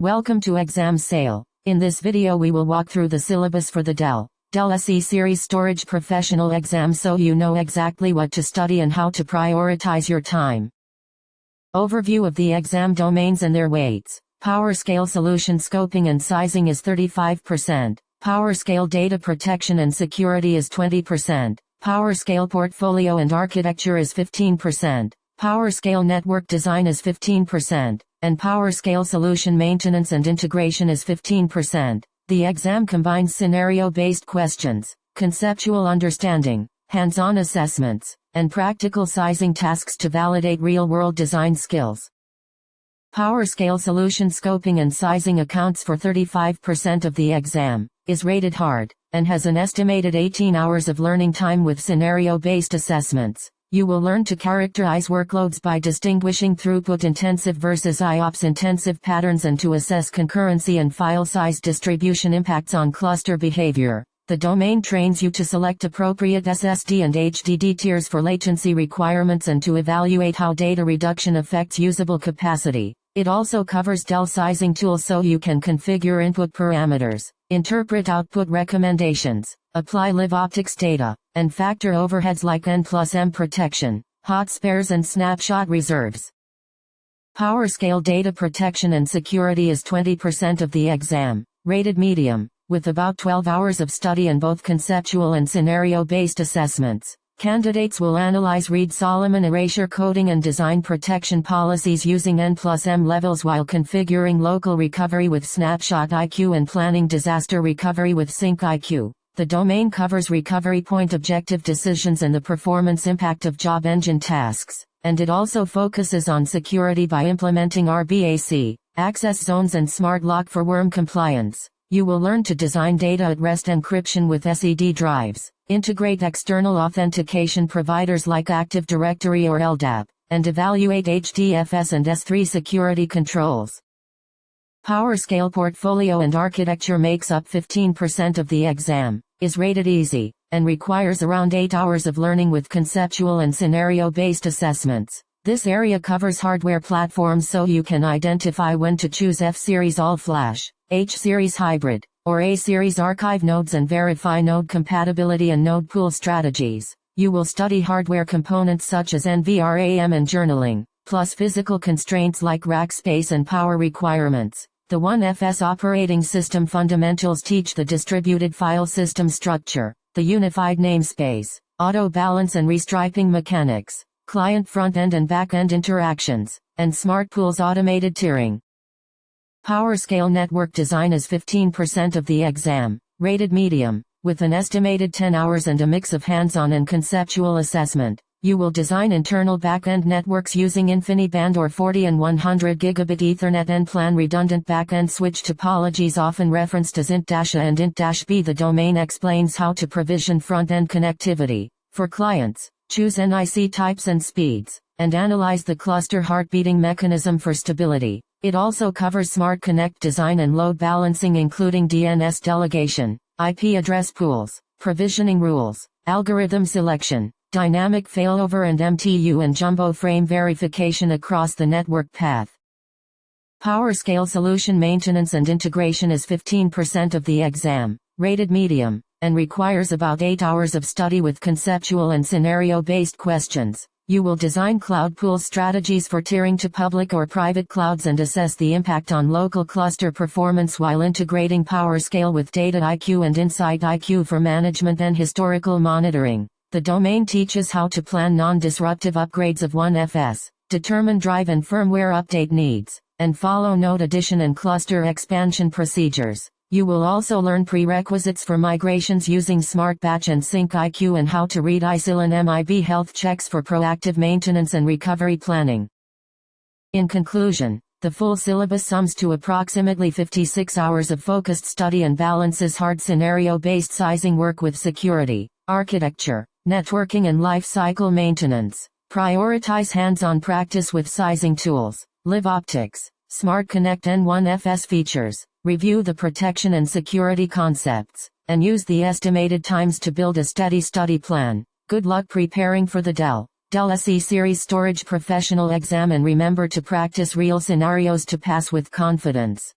Welcome to Exam Sale. In this video we will walk through the syllabus for the Dell SE Series Storage Professional exam so you know exactly what to study and how to prioritize your time. Overview of the exam domains and their weights. PowerScale Solution Scoping and Sizing is 35%. PowerScale Data Protection and Security is 20%. PowerScale Portfolio and Architecture is 15%. PowerScale Network Design is 15%. And PowerScale Solution Maintenance and Integration is 15%. The exam combines scenario-based questions, conceptual understanding, hands-on assessments, and practical sizing tasks to validate real-world design skills. PowerScale Solution Scoping and Sizing accounts for 35% of the exam, is rated hard, and has an estimated 18 hours of learning time with scenario-based assessments. You will learn to characterize workloads by distinguishing throughput-intensive versus IOPS-intensive patterns and to assess concurrency and file size distribution impacts on cluster behavior. The domain trains you to select appropriate SSD and HDD tiers for latency requirements and to evaluate how data reduction affects usable capacity. It also covers Dell sizing tools so you can configure input parameters, interpret output recommendations, apply live optics data, and factor overheads like N+M protection, hot spares and snapshot reserves. PowerScale Data Protection and Security is 20% of the exam, rated medium, with about 12 hours of study and both conceptual and scenario-based assessments. Candidates will analyze Reed-Solomon erasure coding and design protection policies using N+M levels while configuring local recovery with Snapshot IQ and planning disaster recovery with Sync IQ. The domain covers recovery point objective decisions and the performance impact of job engine tasks, and it also focuses on security by implementing RBAC, access zones and smart lock for worm compliance. You will learn to design data at rest encryption with SED drives, integrate external authentication providers like Active Directory or LDAP, and evaluate HDFS and S3 security controls. PowerScale Portfolio and Architecture makes up 15% of the exam, is rated easy, and requires around 8 hours of learning with conceptual and scenario-based assessments. This area covers hardware platforms so you can identify when to choose F-Series All-Flash, H-Series Hybrid, or A-Series Archive nodes and verify node compatibility and node pool strategies. You will study hardware components such as NVRAM and journaling, plus physical constraints like rack space and power requirements. The 1FS operating system fundamentals teach the distributed file system structure, the unified namespace, auto balance and restriping mechanics, client front-end and back-end interactions, and smart pools automated tiering. PowerScale Network Design is 15% of the exam, rated medium, with an estimated 10 hours and a mix of hands-on and conceptual assessment. You will design internal back-end networks using InfiniBand or 40 and 100 gigabit Ethernet and plan redundant back-end switch topologies often referenced as int-A and int-B. The domain explains how to provision front-end connectivity. For clients, choose NIC types and speeds, and analyze the cluster heartbeating mechanism for stability. It also covers Smart Connect design and load balancing including DNS delegation, IP address pools, provisioning rules, algorithm selection, dynamic failover and MTU and jumbo frame verification across the network path. PowerScale Solution Maintenance and Integration is 15% of the exam, rated medium, and requires about 8 hours of study with conceptual and scenario-based questions. You will design cloud pool strategies for tiering to public or private clouds and assess the impact on local cluster performance while integrating PowerScale with Data IQ and Insight IQ for management and historical monitoring. The domain teaches how to plan non-disruptive upgrades of 1FS, determine drive and firmware update needs, and follow node addition and cluster expansion procedures. You will also learn prerequisites for migrations using Smart Batch and Sync IQ and how to read ISIL and MIB health checks for proactive maintenance and recovery planning. In conclusion, the full syllabus sums to approximately 56 hours of focused study and balances hard scenario-based sizing work with security, architecture, networking and life cycle maintenance. Prioritize hands-on practice with sizing tools, live optics, Smart Connect N1FS features. Review the protection and security concepts, and use the estimated times to build a steady study plan. Good luck preparing for the Dell SE Series Storage Professional exam and remember to practice real scenarios to pass with confidence.